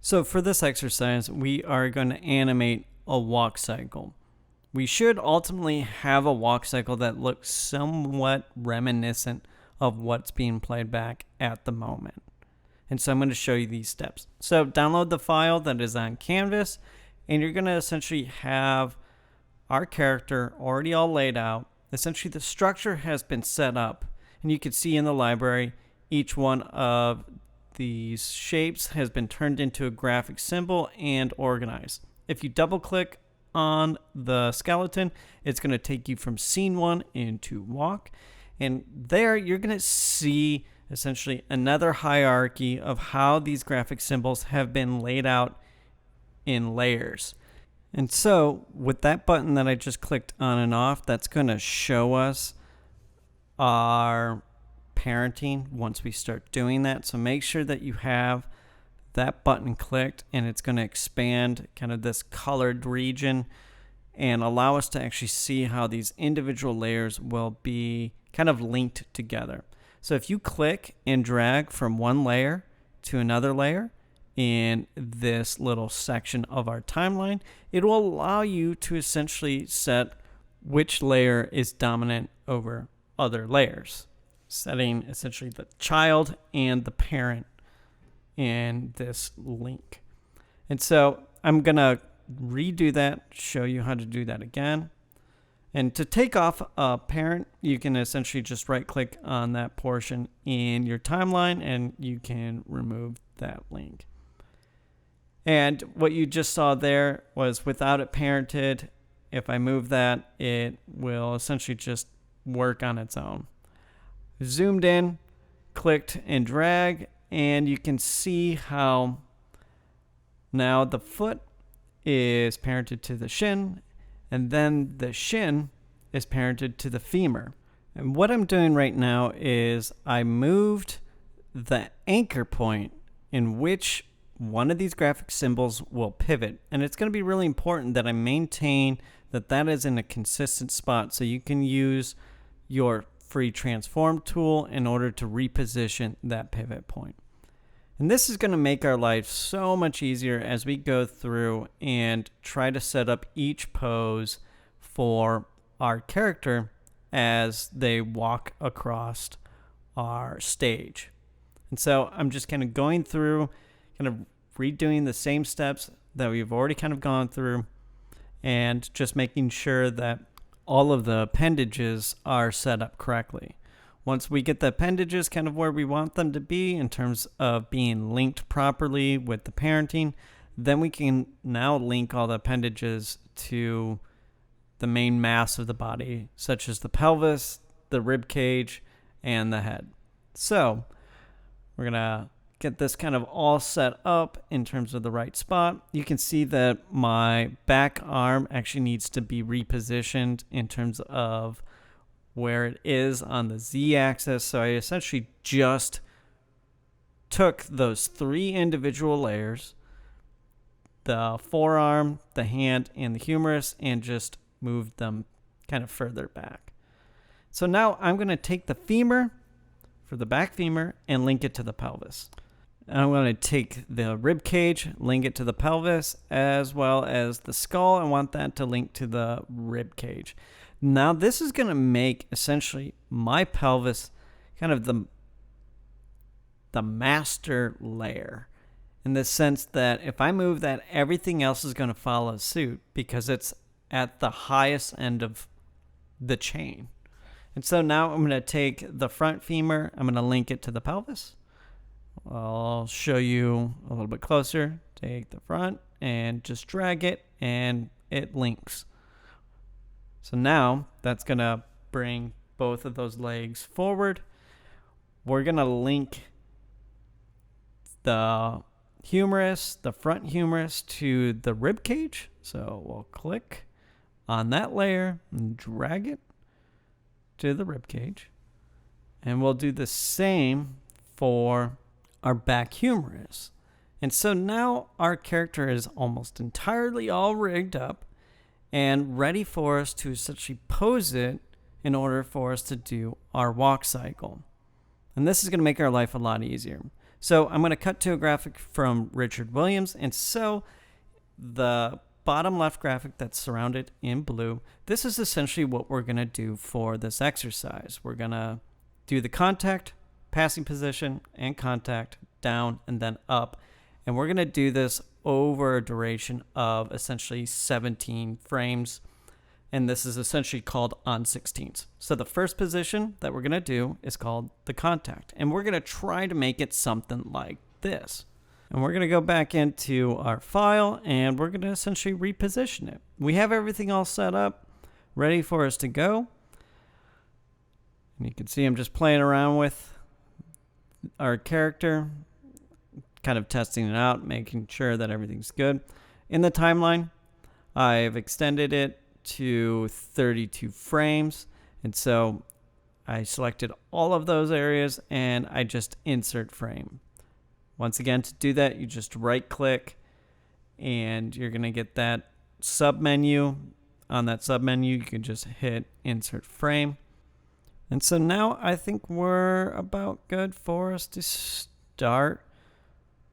So for this exercise, we are going to animate a walk cycle. We should ultimately have a walk cycle that looks somewhat reminiscent of what's being played back at the moment. And so I'm going to show you these steps. So download the file that is on Canvas, and you're going to essentially have our character already all laid out. Essentially, the structure has been set up, and you can see in the library each one of these shapes has been turned into a graphic symbol and organized. If you double click on the skeleton, it's going to take you from scene 1 into walk, and there you're going to see essentially another hierarchy of how these graphic symbols have been laid out in layers. And so with that button that I just clicked on and off, that's going to show us our parenting once we start doing that. So make sure that you have that button clicked, and it's going to expand kind of this colored region and allow us to actually see how these individual layers will be kind of linked together. So if you click and drag from one layer to another layer in this little section of our timeline, it will allow you to essentially set which layer is dominant over other layers, setting essentially the child and the parent in this link. And so I'm going to redo that, show you how to do that again. And to take off a parent, you can essentially just right click on that portion in your timeline and you can remove that link. And what you just saw there was without it parented. If I move that, it will essentially just work on its own. Zoomed in, clicked and drag, and you can see how now the foot is parented to the shin, and then the shin is parented to the femur. And what I'm doing right now is I moved the anchor point in which one of these graphic symbols will pivot. And it's going to be really important that I maintain that that is in a consistent spot, so you can use your free transform tool in order to reposition that pivot point. And this is going to make our life so much easier as we go through and try to set up each pose for our character as they walk across our stage. And so I'm just kind of going through, kind of redoing the same steps that we've already kind of gone through, and just making sure that all of the appendages are set up correctly. Once we get the appendages kind of where we want them to be in terms of being linked properly with the parenting, then we can now link all the appendages to the main mass of the body, such as the pelvis, the rib cage, and the head. So we're going to get this kind of all set up in terms of the right spot. You can see that my back arm actually needs to be repositioned in terms of where it is on the Z-axis. So I essentially just took those 3 individual layers, the forearm, the hand, and the humerus, and just moved them kind of further back. So now I'm going to take the femur for the back femur and link it to the pelvis. And I'm going to take the rib cage, link it to the pelvis, as well as the skull. I want that to link to the rib cage. Now this is going to make essentially my pelvis kind of the master layer, in the sense that if I move that, everything else is going to follow suit because it's at the highest end of the chain. And so now I'm going to take the front femur, I'm going to link it to the pelvis. I'll show you a little bit closer. Take the front and just drag it, and it links. So now that's going to bring both of those legs forward. We're going to link the humerus, the front humerus, to the rib cage. So we'll click on that layer and drag it to the rib cage. And we'll do the same for our back humerus. And so now our character is almost entirely all rigged up and ready for us to essentially pose it in order for us to do our walk cycle. And this is going to make our life a lot easier. So I'm going to cut to a graphic from Richard Williams. And so the bottom left graphic that's surrounded in blue, this is essentially what we're going to do for this exercise. We're going to do the contact, passing position, and contact, down and then up. And we're going to do this over a duration of essentially 17 frames. And this is essentially called on 16ths. So the first position that we're going to do is called the contact. And we're going to try to make it something like this. And we're going to go back into our file and we're going to essentially reposition it. We have everything all set up, ready for us to go. And you can see I'm just playing around with our character, kind of testing it out, making sure that everything's good. In the timeline, I've extended it to 32 frames. And so I selected all of those areas and I just insert frame. Once again, to do that, you just right click and you're going to get that sub menu. On that sub menu, you can just hit insert frame. And so now I think we're about good for us to start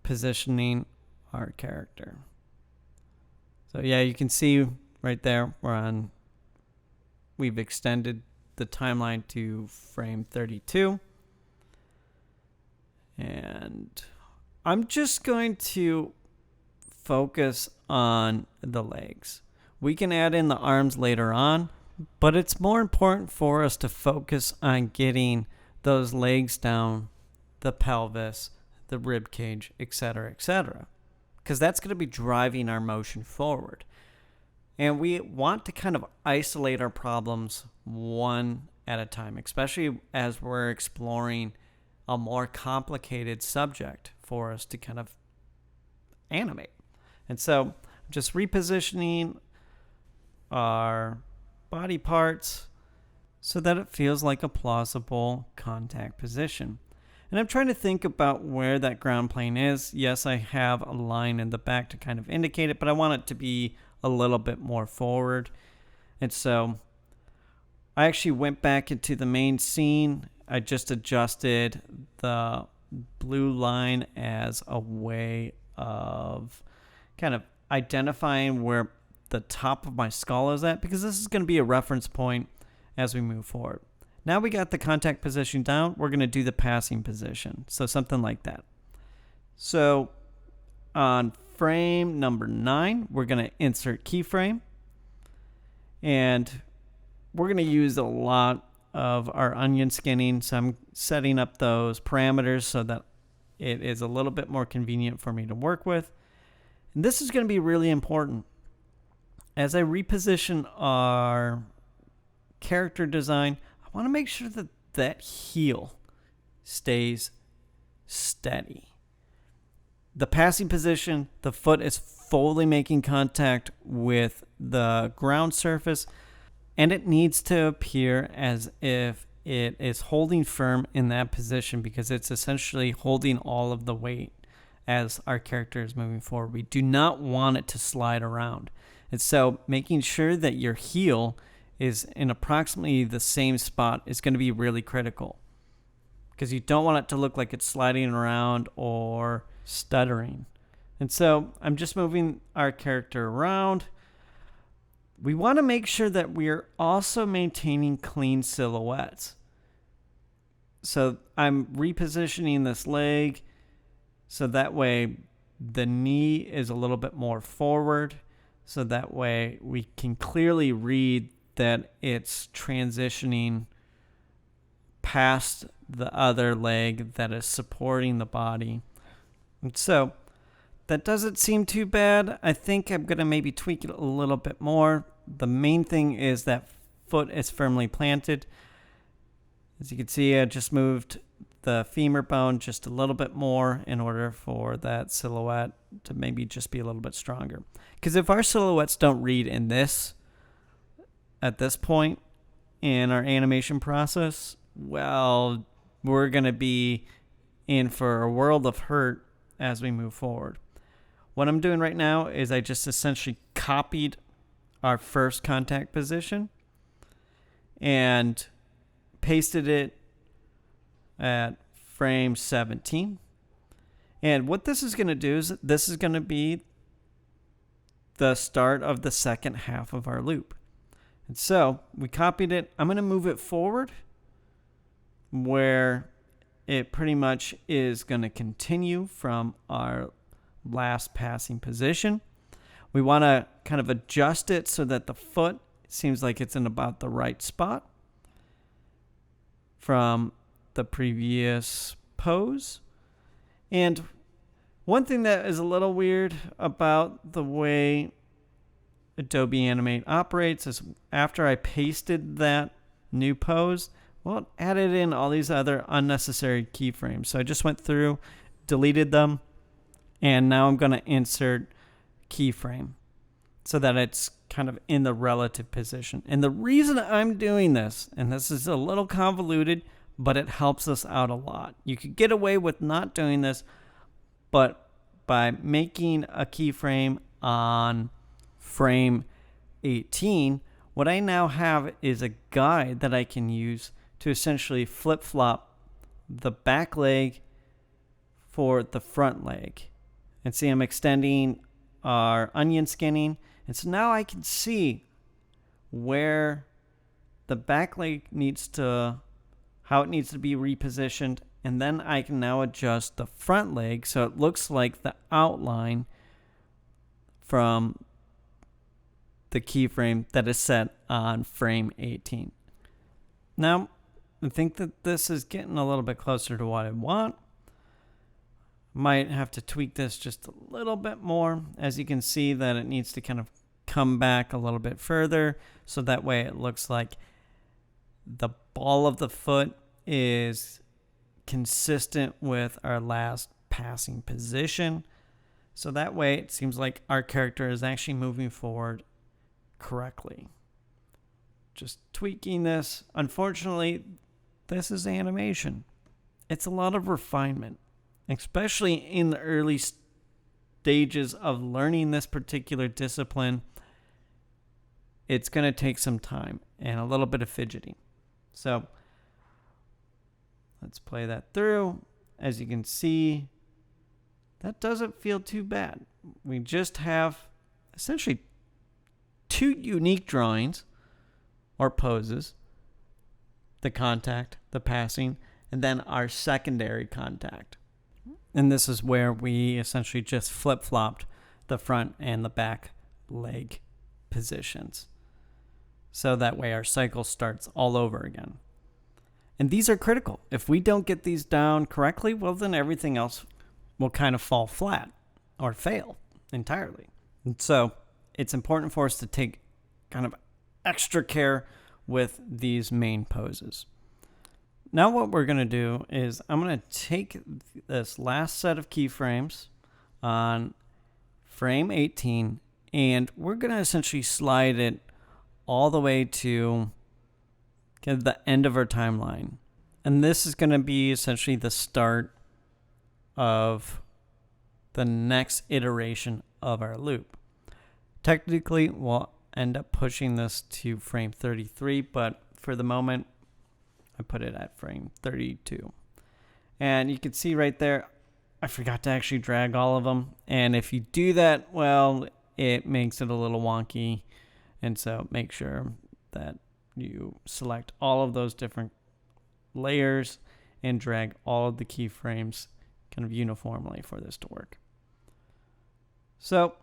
positioning our character. So yeah, you can see right there, we've extended the timeline to frame 32. And I'm just going to focus on the legs. We can add in the arms later on, but it's more important for us to focus on getting those legs down, the pelvis, the rib cage, etc., etc., because that's going to be driving our motion forward. And we want to kind of isolate our problems one at a time, especially as we're exploring a more complicated subject for us to kind of animate. And so just repositioning our body parts so that it feels like a plausible contact position. And I'm trying to think about where that ground plane is. Yes, I have a line in the back to kind of indicate it, but I want it to be a little bit more forward. And so I actually went back into the main scene. I just adjusted the blue line as a way of kind of identifying where the top of my skull is at, because this is going to be a reference point as we move forward. Now we got the contact position down, we're going to do the passing position. So something like that. So on frame number 9, we're going to insert keyframe. And we're going to use a lot of our onion skinning. So I'm setting up those parameters so that it is a little bit more convenient for me to work with. And this is going to be really important. As I reposition our character design, I want to make sure that that heel stays steady. The passing position, the foot is fully making contact with the ground surface, and it needs to appear as if it is holding firm in that position, because it's essentially holding all of the weight as our character is moving forward. We do not want it to slide around. And so making sure that your heel is in approximately the same spot is going to be really critical, because you don't want it to look like it's sliding around or stuttering. And so I'm just moving our character around. We want to make sure that we're also maintaining clean silhouettes. So I'm repositioning this leg so that way the knee is a little bit more forward, so that way we can clearly read that it's transitioning past the other leg that is supporting the body. And so that doesn't seem too bad. I think I'm going to maybe tweak it a little bit more. The main thing is that foot is firmly planted. As you can see, I just moved the femur bone just a little bit more in order for that silhouette to maybe just be a little bit stronger. Because if our silhouettes don't read in this, at this point in our animation process, well, we're going to be in for a world of hurt as we move forward. What I'm doing right now is I just essentially copied our first contact position and pasted it at frame 17. And what this is going to do is this is going to be the start of the second half of our loop. And so we copied it. I'm going to move it forward where it pretty much is going to continue from our last passing position. We want to kind of adjust it so that the foot seems like it's in about the right spot from the previous pose. And one thing that is a little weird about the way Adobe Animate operates is after I pasted that new pose, well, it added in all these other unnecessary keyframes. So I just went through, deleted them, and now I'm going to insert keyframe so that it's kind of in the relative position. And the reason I'm doing this, and this is a little convoluted, but it helps us out a lot. You could get away with not doing this, but by making a keyframe on frame 18, what I now have is a guide that I can use to essentially flip-flop the back leg for the front leg. And see, I'm extending our onion skinning. And so now I can see where the back leg needs to, how it needs to be repositioned. And then I can now adjust the front leg so it looks like the outline from the keyframe that is set on frame 18. Now, I think that this is getting a little bit closer to what I want. Might have to tweak this just a little bit more. As you can see that it needs to kind of come back a little bit further so that way it looks like the ball of the foot is consistent with our last passing position. So that way it seems like our character is actually moving forward correctly. Just tweaking this. Unfortunately, this is animation. It's a lot of refinement, especially in the early stages of learning this particular discipline. It's going to take some time and a little bit of fidgeting. So let's play that through. As you can see, that doesn't feel too bad. We just have essentially two unique drawings or poses: the contact, the passing, and then our secondary contact. And this is where we essentially just flip-flopped the front and the back leg positions. So that way our cycle starts all over again. And these are critical. If we don't get these down correctly, well, then everything else will kind of fall flat or fail entirely. And so it's important for us to take kind of extra care with these main poses. Now what we're going to do is I'm going to take this last set of keyframes on frame 18 and we're going to essentially slide it all the way to kind of the end of our timeline. And this is going to be essentially the start of the next iteration of our loop. Technically, we'll end up pushing this to frame 33, but for the moment, I put it at frame 32. And you can see right there, I forgot to actually drag all of them. And if you do that, well, it makes it a little wonky. And so make sure that you select all of those different layers and drag all of the keyframes kind of uniformly for this to work. So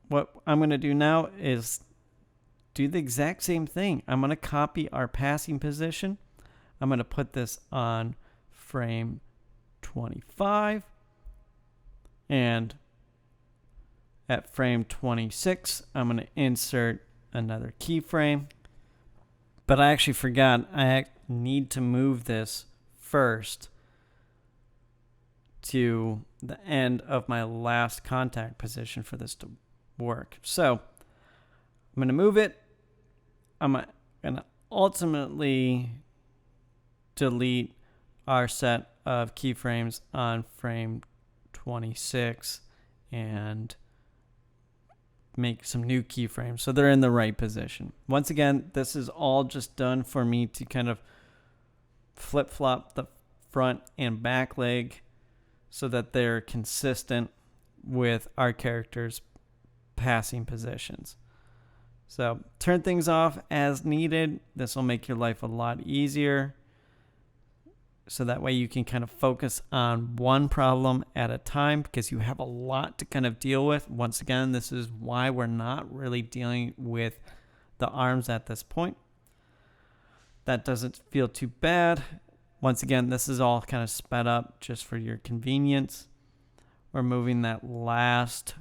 what I'm going to do now is do the exact same thing. I'm going to copy our passing position. I'm going to put this on frame 25. And at frame 26, I'm going to insert another keyframe. But I actually forgot I need to move this first to the end of my last contact position for this to work. So I'm going to move it. I'm going to ultimately delete our set of keyframes on frame 26 and make some new keyframes so they're in the right position. Once again, this is all just done for me to kind of flip-flop the front and back leg so that they're consistent with our character's passing positions. So turn things off as needed. This will make your life a lot easier. So that way you can kind of focus on one problem at a time, because you have a lot to kind of deal with. Once again, this is why we're not really dealing with the arms at this point. That doesn't feel too bad. Once again, this is all kind of sped up just for your convenience. We're moving that last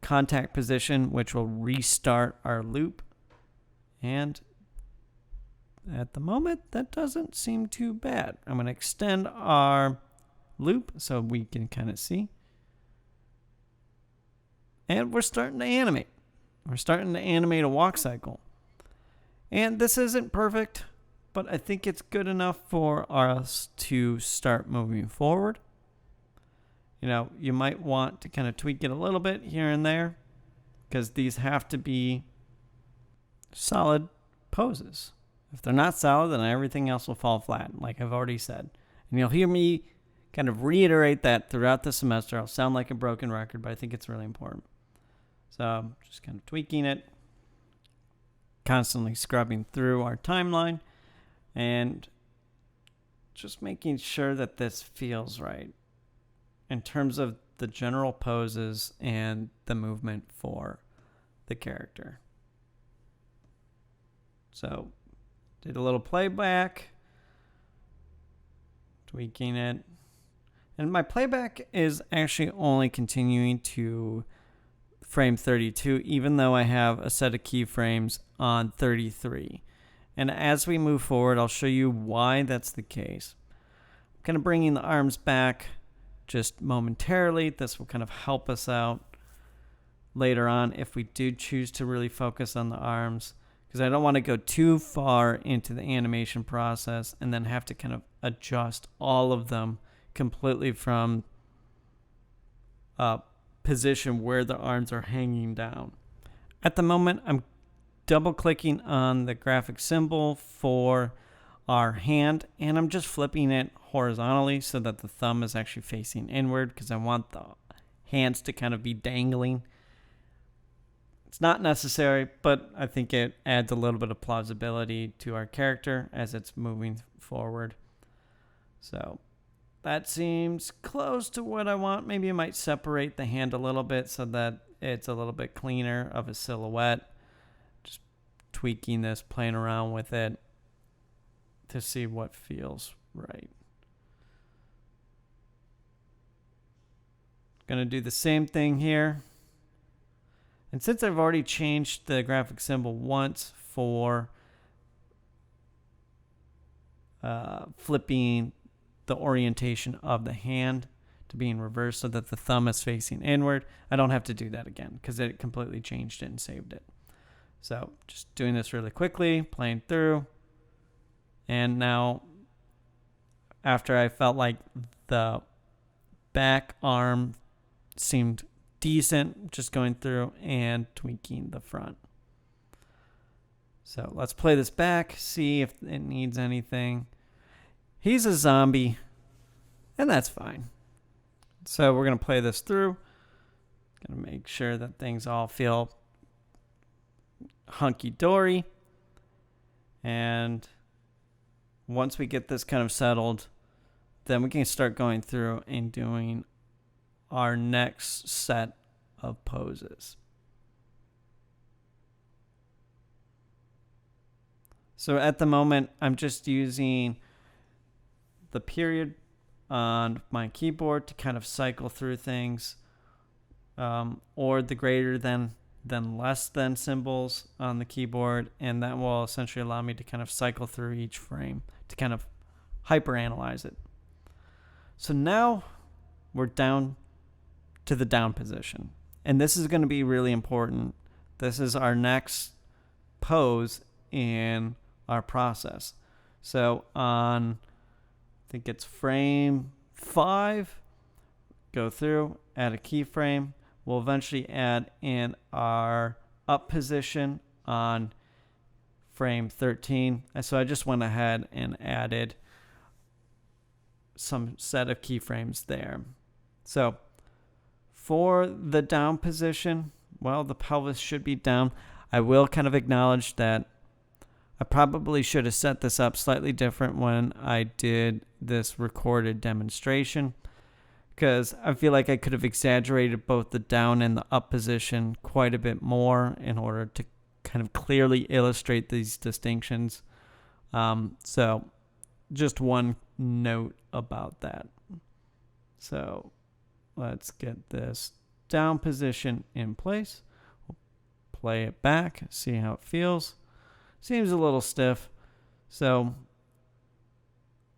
contact position, which will restart our loop. And at the moment, that doesn't seem too bad. I'm going to extend our loop so we can kind of see. And we're starting to animate. We're starting to animate a walk cycle. And this isn't perfect, but I think it's good enough for us to start moving forward. You know, you might want to kind of tweak it a little bit here and there, because these have to be solid poses. If they're not solid, then everything else will fall flat, like I've already said. And you'll hear me kind of reiterate that throughout the semester. I'll sound like a broken record, but I think it's really important. So I'm just kind of tweaking it, constantly scrubbing through our timeline, and just making sure that this feels right in terms of the general poses and the movement for the character. So did a little playback, tweaking it. And my playback is actually only continuing to frame 32, even though I have a set of keyframes on 33. And as we move forward, I'll show you why that's the case. I'm kind of bringing the arms back just momentarily. This will kind of help us out later on if we do choose to really focus on the arms, because I don't want to go too far into the animation process and then have to kind of adjust all of them completely from a position where the arms are hanging down. At the moment, I'm double clicking on the graphic symbol for our hand, and I'm just flipping it horizontally so that the thumb is actually facing inward, because I want the hands to kind of be dangling. It's not necessary, but I think it adds a little bit of plausibility to our character as it's moving forward. So that seems close to what I want. Maybe I might separate the hand a little bit so that it's a little bit cleaner of a silhouette. Just tweaking this, playing around with it to see what feels right. Gonna do the same thing here. And since I've already changed the graphic symbol once for flipping the orientation of the hand to be in reverse so that the thumb is facing inward, I don't have to do that again because it completely changed it and saved it. So just doing this really quickly, playing through. And now, after I felt like the back arm seemed decent, just going through and tweaking the front. So let's play this back, see if it needs anything. He's a zombie, and that's fine. So we're going to play this through. Going to make sure that things all feel hunky-dory. And once we get this kind of settled, then we can start going through and doing our next set of poses. So at the moment, I'm just using the period on my keyboard to kind of cycle through things, or the greater than less than symbols on the keyboard, and that will essentially allow me to kind of cycle through each frame to kind of hyper-analyze it. So now we're down to the down position, and this is going to be really important. This is our next pose in our process. So on, I think it's frame 5, go through, add a keyframe. We'll eventually add in our up position on frame 13. So I just went ahead and added some set of keyframes there. So for the down position, well, the pelvis should be down. I will kind of acknowledge that I probably should have set this up slightly different when I did this recorded demonstration, because I feel like I could have exaggerated both the down and the up position quite a bit more in order to kind of clearly illustrate these distinctions. So just one note about that. So let's get this down position in place. We'll play it back, see how it feels. Seems a little stiff, so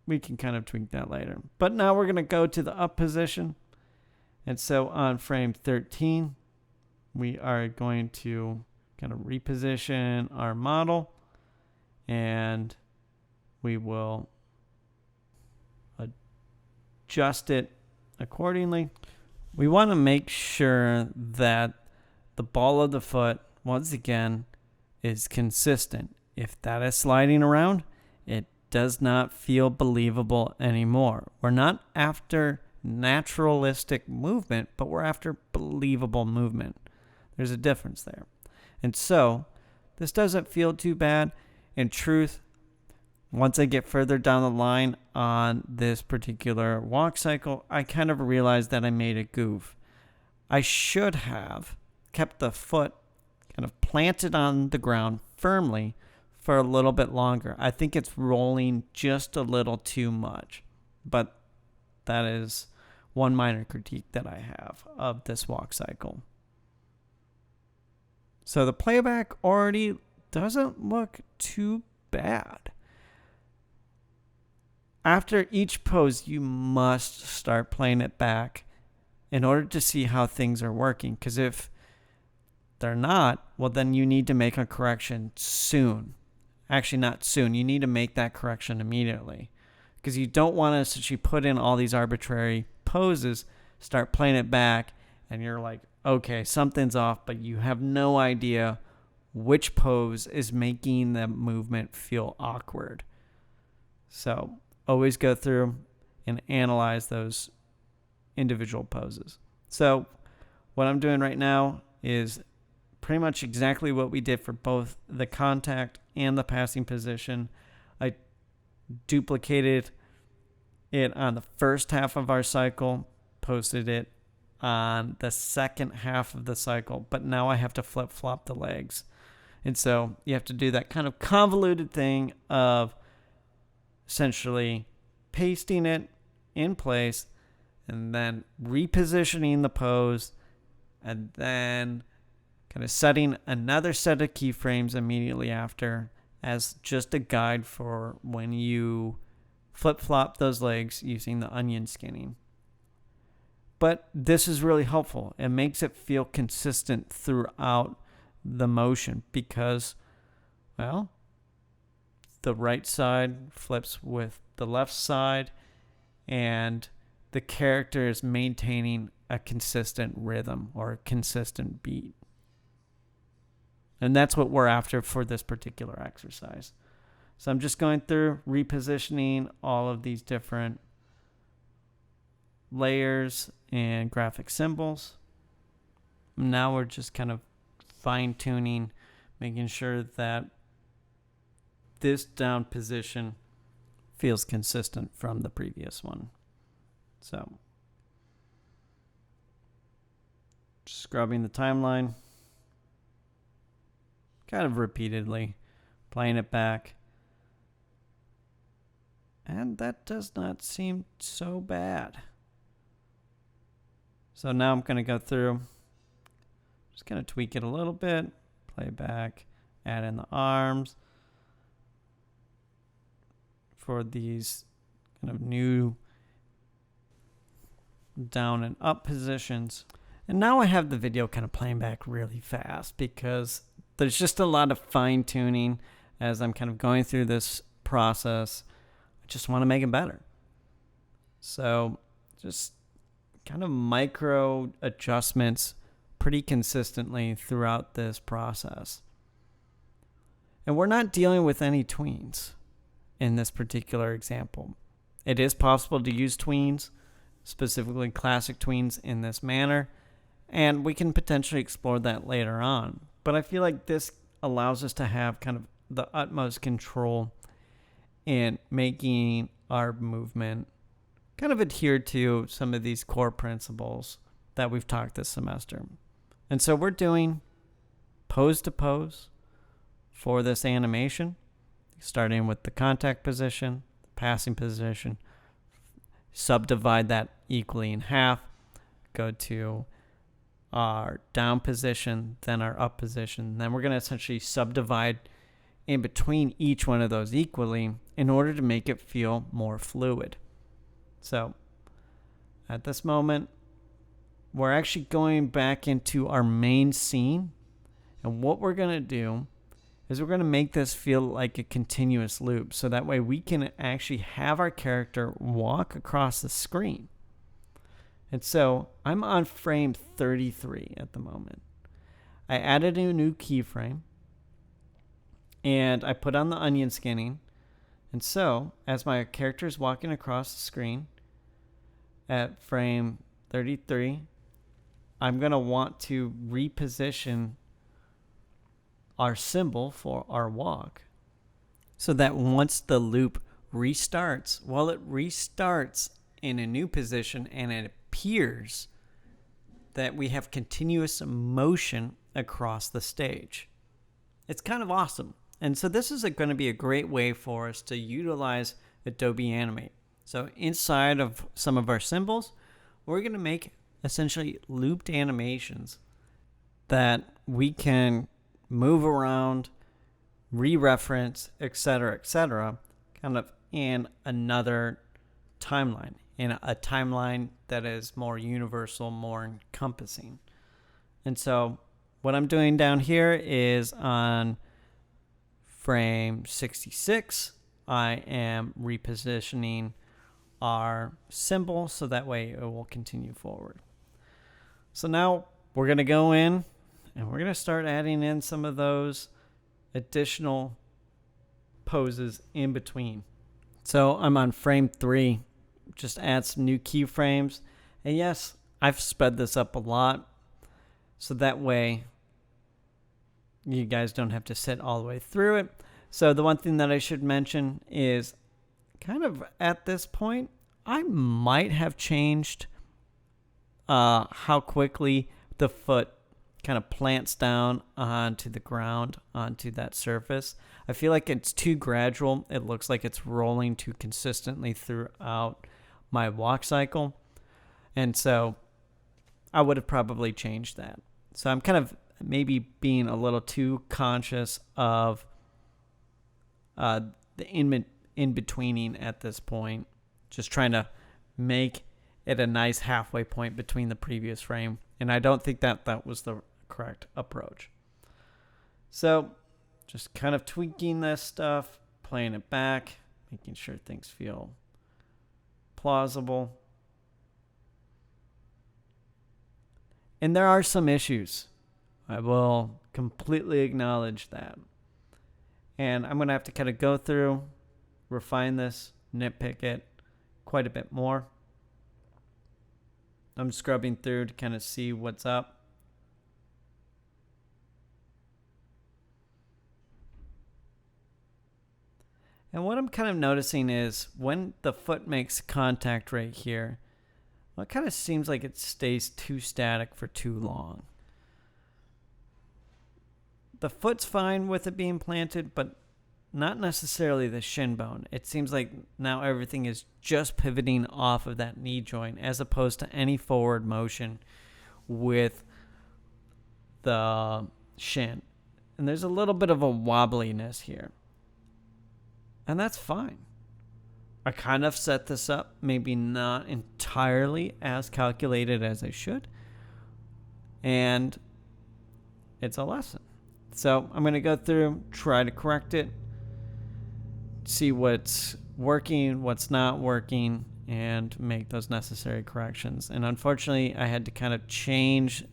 we can kind of tweak that later. But now we're going to go to the up position. And so on frame 13, we are going to kind of reposition our model, and we will adjust it accordingly. We want to make sure that the ball of the foot, once again, is consistent. If that is sliding around, it does not feel believable anymore. We're not after naturalistic movement, but we're after believable movement. There's a difference there. And so this doesn't feel too bad. In truth, once I get further down the line on this particular walk cycle, I kind of realized that I made a goof. I should have kept the foot kind of planted on the ground firmly for a little bit longer. I think it's rolling just a little too much, but that is one minor critique that I have of this walk cycle. So the playback already doesn't look too bad. After each pose, you must start playing it back in order to see how things are working, because if they're not, well, then you need to make a correction soon. Actually, not soon. You need to make that correction immediately, because you don't want to essentially put in all these arbitrary poses, start playing it back, and you're like, okay, something's off, but you have no idea which pose is making the movement feel awkward. So always go through and analyze those individual poses. So what I'm doing right now is pretty much exactly what we did for both the contact and the passing position. I duplicated it on the first half of our cycle, posted it on the second half of the cycle, but now I have to flip-flop the legs. And so you have to do that kind of convoluted thing of essentially pasting it in place and then repositioning the pose, and then kind of setting another set of keyframes immediately after as just a guide for when you flip-flop those legs using the onion skinning. But this is really helpful. It makes it feel consistent throughout the motion because, well, the right side flips with the left side, and the character is maintaining a consistent rhythm or a consistent beat. And that's what we're after for this particular exercise. So I'm just going through repositioning all of these different layers and graphic symbols. Now we're just kind of fine-tuning, making sure that this down position feels consistent from the previous one. So scrubbing the timeline, kind of repeatedly, playing it back. And that does not seem so bad. So now I'm going to go through, just going to tweak it a little bit, play back, add in the arms for these kind of new down and up positions. And now I have the video kind of playing back really fast because there's just a lot of fine tuning as I'm kind of going through this process. I just want to make it better. So just kind of micro adjustments pretty consistently throughout this process. And we're not dealing with any tweens in this particular example. It is possible to use tweens, specifically classic tweens, in this manner, and we can potentially explore that later on. But I feel like this allows us to have kind of the utmost control in making our movement kind of adhere to some of these core principles that we've talked this semester. And so we're doing pose to pose for this animation, starting with the contact position, the passing position, subdivide that equally in half, go to our down position, then our up position. Then we're going to essentially subdivide in between each one of those equally in order to make it feel more fluid. So at this moment, we're actually going back into our main scene. And what we're going to do is we're going to make this feel like a continuous loop. So that way we can actually have our character walk across the screen. And so I'm on frame 33 at the moment. I added a new keyframe and I put on the onion skinning. And so as my character is walking across the screen at frame 33, I'm going to want to reposition our symbol for our walk so that once the loop restarts, while it restarts in a new position and it appears that we have continuous motion across the stage. It's kind of awesome. And so this is going to be a great way for us to utilize Adobe Animate. So inside of some of our symbols, we're going to make essentially looped animations that we can move around, re-reference, etc., kind of in another timeline, in a timeline that is more universal, more encompassing. And so what I'm doing down here is on frame 66, I am repositioning our symbol so that way it will continue forward. So now we're going to go in and we're going to start adding in some of those additional poses in between. So I'm on frame 3, just add some new keyframes. And yes, I've sped this up a lot so that way you guys don't have to sit all the way through it. So the one thing that I should mention is kind of at this point, I might have changed how quickly the foot kind of plants down onto the ground, onto that surface. I feel like it's too gradual. It looks like it's rolling too consistently throughout my walk cycle. And so I would have probably changed that. So I'm kind of maybe being a little too conscious of the in-betweening at this point. Just trying to make it a nice halfway point between the previous frame. And I don't think that was the correct approach. So just kind of tweaking this stuff, playing it back, making sure things feel plausible. And there are some issues. I will completely acknowledge that. And I'm going to have to kind of go through, refine this, nitpick it quite a bit more. I'm scrubbing through to kind of see what's up. And what I'm kind of noticing is when the foot makes contact right here, well, it kind of seems like it stays too static for too long. The foot's fine with it being planted, but not necessarily the shin bone. It seems like now everything is just pivoting off of that knee joint as opposed to any forward motion with the shin. And there's a little bit of a wobbliness here. And that's fine. I kind of set this up, maybe not entirely as calculated as I should. And it's a lesson. So I'm going to go through, try to correct it, see what's working, what's not working, and make those necessary corrections. And unfortunately, I had to kind of change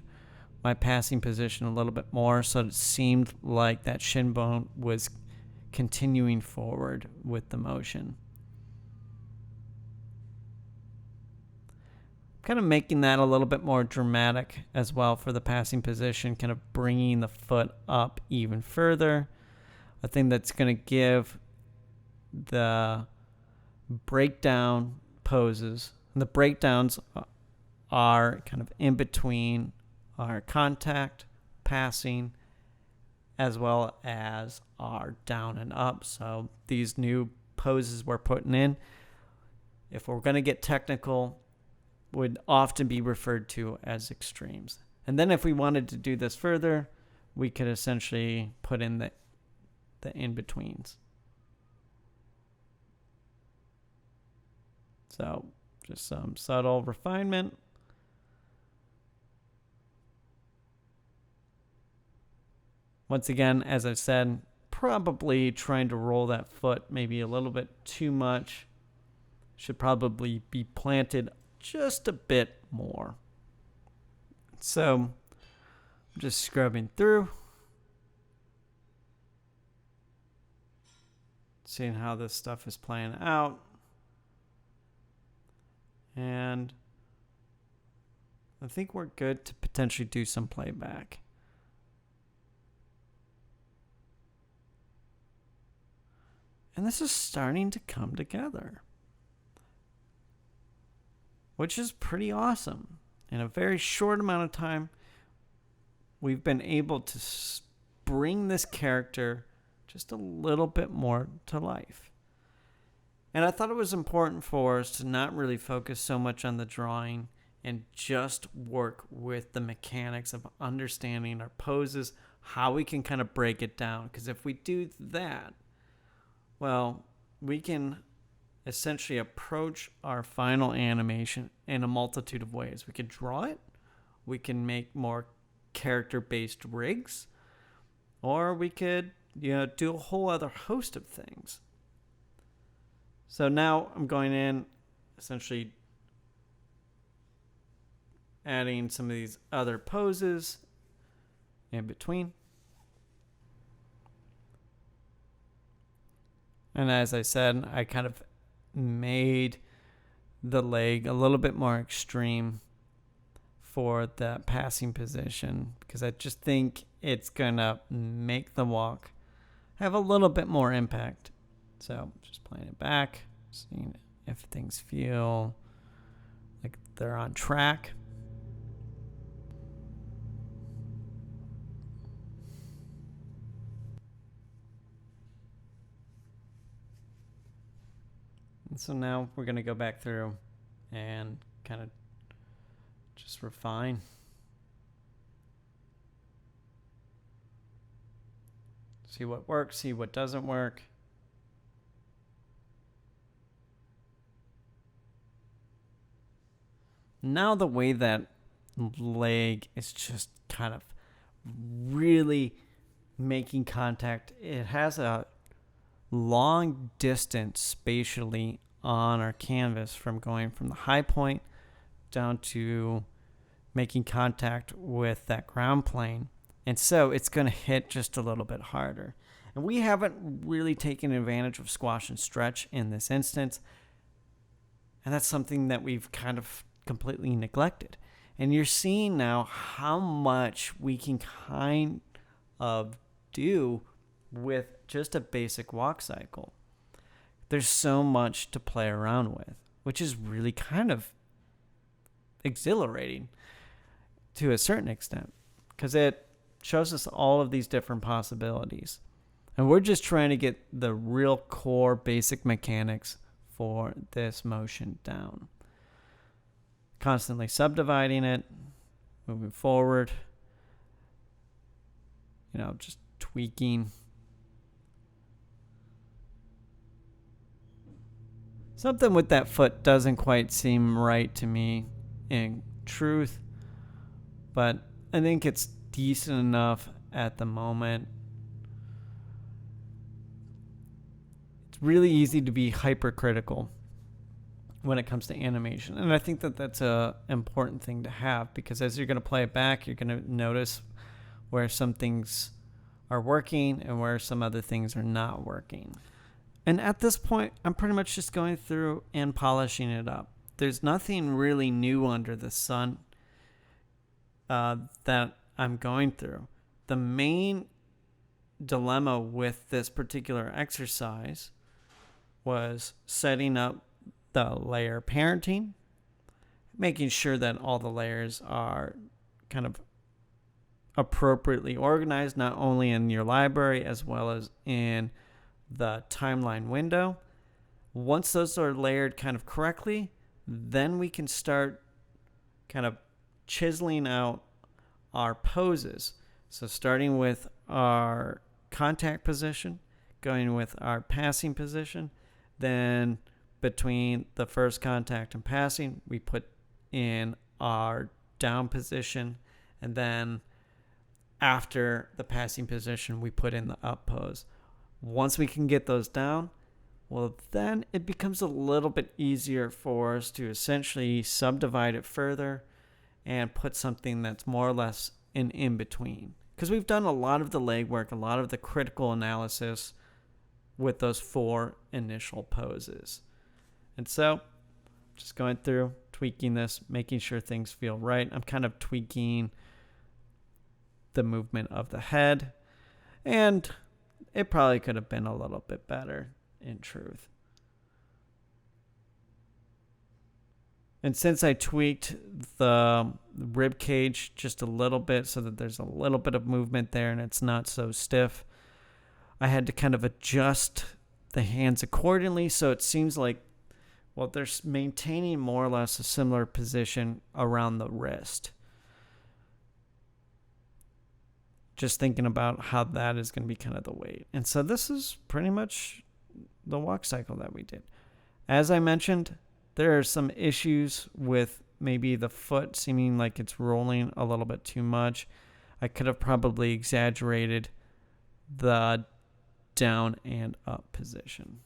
my passing position a little bit more so it seemed like that shin bone was continuing forward with the motion. kind of making that a little bit more dramatic as well for the passing position, kind of bringing the foot up even further. A thing that's going to give the breakdown poses. And the breakdowns are kind of in between our contact, passing, as well as our down and up. So these new poses we're putting in, if we're going to get technical, would often be referred to as extremes. And then if we wanted to do this further, we could essentially put in the in-betweens. So just some subtle refinement. Once again, as I said, probably trying to roll that foot maybe a little bit too much. Should probably be planted just a bit more. So I'm just scrubbing through, seeing how this stuff is playing out. And I think we're good to potentially do some playback. And this is starting to come together, which is pretty awesome. In a very short amount of time, we've been able to bring this character just a little bit more to life. And I thought it was important for us to not really focus so much on the drawing and just work with the mechanics of understanding our poses, how we can kind of break it down. Because if we do that, well, we can essentially approach our final animation in a multitude of ways. We could draw it, we can make more character-based rigs, or we could, do a whole other host of things. So now I'm going in, essentially adding some of these other poses in between. And as I said, I kind of made the leg a little bit more extreme for that passing position because I just think it's going to make the walk have a little bit more impact. So just playing it back, seeing if things feel like they're on track. And so now we're going to go back through and kind of just refine. See what works, see what doesn't work. Now the way that leg is just kind of really making contact, it has a long distance spatially on our canvas from going from the high point down to making contact with that ground plane. And so it's going to hit just a little bit harder. And we haven't really taken advantage of squash and stretch in this instance. And that's something that we've kind of completely neglected. And you're seeing now how much we can kind of do with just a basic walk cycle. There's so much to play around with, which is really kind of exhilarating to a certain extent because it shows us all of these different possibilities. And we're just trying to get the real core basic mechanics for this motion down. Constantly subdividing it, moving forward, just tweaking. Something with that foot doesn't quite seem right to me in truth, but I think it's decent enough at the moment. It's really easy to be hypercritical when it comes to animation, and I think that that's a important thing to have because as you're going to play it back, you're going to notice where some things are working and where some other things are not working. And at this point, I'm pretty much just going through and polishing it up. there's nothing really new under the sun that I'm going through. The main dilemma with this particular exercise was setting up the layer parenting, making sure that all the layers are kind of appropriately organized, not only in your library as well as in the timeline window. Once those are layered kind of correctly, then we can start kind of chiseling out our poses. So starting with our contact position, going with our passing position, then between the first contact and passing, we put in our down position, and then after the passing position, we put in the up pose. Once we can get those down, well, then it becomes a little bit easier for us to essentially subdivide it further and put something that's more or less an in-between. Because we've done a lot of the legwork, a lot of the critical analysis with those 4 initial poses. And so, just going through, tweaking this, making sure things feel right. I'm kind of tweaking the movement of the head, and it probably could have been a little bit better in truth. And since I tweaked the rib cage just a little bit so that there's a little bit of movement there and it's not so stiff, I had to kind of adjust the hands accordingly. So it seems like, well, they're maintaining more or less a similar position around the wrist. Just thinking about how that is going to be kind of the weight. And so this is pretty much the walk cycle that we did. As I mentioned, there are some issues with maybe the foot seeming like it's rolling a little bit too much. I could have probably exaggerated the down and up position.